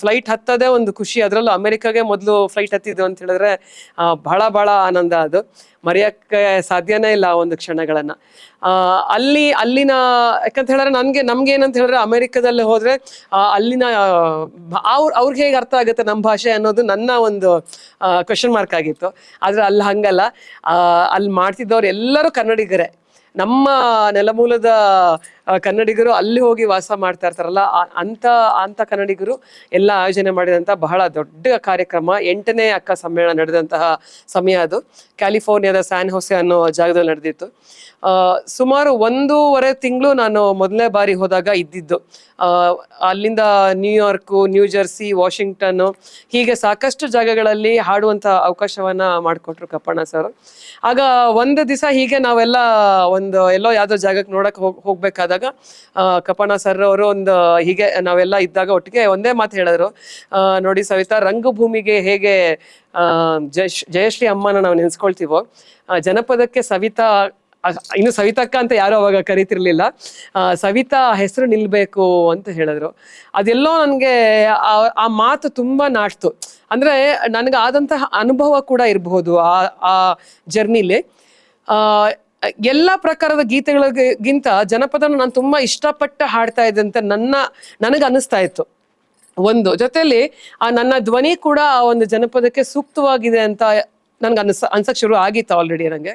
Flight ಹತ್ತದೇ ಒಂದು ಖುಷಿ. ಅದರಲ್ಲೂ ಅಮೆರಿಕಾಗೆ ಮೊದಲು ಫ್ಲೈಟ್ ಹತ್ತಿದ್ದು ಅಂತ ಹೇಳಿದ್ರೆ ಬಹಳ ಬಹಳ ಆನಂದ. ಅದು ಮರೆಯಕ್ಕೆ ಸಾಧ್ಯನೇ ಇಲ್ಲ ಆ ಒಂದು ಕ್ಷಣಗಳನ್ನ. ಅಲ್ಲಿನ ಯಾಕಂತ ಹೇಳಿದ್ರೆ ನಮ್ಗೆ ಏನಂತ ಹೇಳಿದ್ರೆ ಅಮೆರಿಕದಲ್ಲಿ ಹೋದ್ರೆ ಅಲ್ಲಿನ ಅವ್ರಿಗೆ ಹೇಗೆ ಅರ್ಥ ಆಗುತ್ತೆ ನಮ್ಮ ಭಾಷೆ ಅನ್ನೋದು ನನ್ನ ಒಂದು ಕ್ವೆಶನ್ ಮಾರ್ಕ್ ಆಗಿತ್ತು. ಆದ್ರೆ ಅಲ್ಲಿ ಹಂಗಲ್ಲ. ಅಲ್ಲಿ ಮಾಡ್ತಿದ್ದವ್ರು ಎಲ್ಲರೂ ಕನ್ನಡಿಗರೇ. ನಮ್ಮ ನೆಲಮೂಲದ ಕನ್ನಡಿಗರು ಅಲ್ಲಿ ಹೋಗಿ ವಾಸ ಮಾಡ್ತಾ ಇರ್ತಾರಲ್ಲ, ಅಂತ ಕನ್ನಡಿಗರು ಎಲ್ಲ ಆಯೋಜನೆ ಮಾಡಿದಂಥ ಬಹಳ ದೊಡ್ಡ ಕಾರ್ಯಕ್ರಮ. 8ನೇ ಅಕ್ಕ ಸಮ್ಮೇಳನ ನಡೆದಂತಹ ಸಮಯ ಅದು. ಕ್ಯಾಲಿಫೋರ್ನಿಯಾದ ಸ್ಯಾನ್ ಹೊಸೆ ಅನ್ನೋ ಜಾಗದಲ್ಲಿ ನಡೆದಿತ್ತು. ಸುಮಾರು 1.5 ತಿಂಗಳು ನಾನು ಮೊದಲನೇ ಬಾರಿ ಹೋದಾಗ ಇದ್ದಿದ್ದು. ಅಲ್ಲಿಂದ ನ್ಯೂಯಾರ್ಕು, ನ್ಯೂಜೆರ್ಸಿ, ವಾಷಿಂಗ್ಟನ್ನು ಹೀಗೆ ಸಾಕಷ್ಟು ಜಾಗಗಳಲ್ಲಿ ಹಾಡುವಂಥ ಅವಕಾಶವನ್ನ ಮಾಡಿಕೊಟ್ರು ಕಪ್ಪಣ್ಣ ಸರ್. ಆಗ ಒಂದು ದಿವಸ ಹೀಗೆ ನಾವೆಲ್ಲ ಎಲ್ಲೋ ಯಾವುದೋ ಜಾಗಕ್ಕೆ ನೋಡಕ್ಕೆ ಹೋಗ್ಬೇಕಾದಾಗ ಕಪ್ಪಣ್ಣ ಸರ್ ಅವರು ಹೀಗೆ ನಾವೆಲ್ಲ ಇದ್ದಾಗ ಒಟ್ಟಿಗೆ ಒಂದೇ ಮಾತು ಹೇಳಿದ್ರು, ನೋಡಿ ಸವಿತಾ, ರಂಗಭೂಮಿಗೆ ಹೇಗೆ ಜಯಶ್ರೀ ಅಮ್ಮನ ನಾವು ನೆನೆಸ್ಕೊಳ್ತೀವೋ, ಜನಪದಕ್ಕೆ ಸವಿತಾ, ಇನ್ನು ಸವಿತಕ್ಕ ಅಂತ ಯಾರು ಅವಾಗ ಕರಿತಿರ್ಲಿಲ್ಲ, ಸವಿತಾ ಹೆಸರು ನಿಲ್ಬೇಕು ಅಂತ ಹೇಳಿದ್ರು. ಅದೆಲ್ಲೋ ನನಗೆ ಆ ಮಾತು ತುಂಬಾ ನಾಟ್ತು. ಅಂದ್ರೆ ನನಗೆ ಆದಂತಹ ಅನುಭವ ಕೂಡ ಇರಬಹುದು ಆ ಜರ್ನಿಲಿ. ಎಲ್ಲ ಪ್ರಕಾರದ ಗೀತೆಗಳಿಗಿಂತ ಜನಪದನ ನಾನು ತುಂಬಾ ಇಷ್ಟಪಟ್ಟು ಹಾಡ್ತಾ ಇದ್ದಂತೆ ನನಗೆ ಅನಿಸ್ತಾ ಇತ್ತು. ಒಂದು ಜೊತೆಲಿ ನನ್ನ ಧ್ವನಿ ಕೂಡ ಆ ಒಂದು ಜನಪದಕ್ಕೆ ಸೂಕ್ತವಾಗಿದೆ ಅಂತ ನನ್ಗೆ ಅನ್ಸಕ್ ಶುರು ಆಗಿತ್ತು ಆಲ್ರೆಡಿ ನನಗೆ.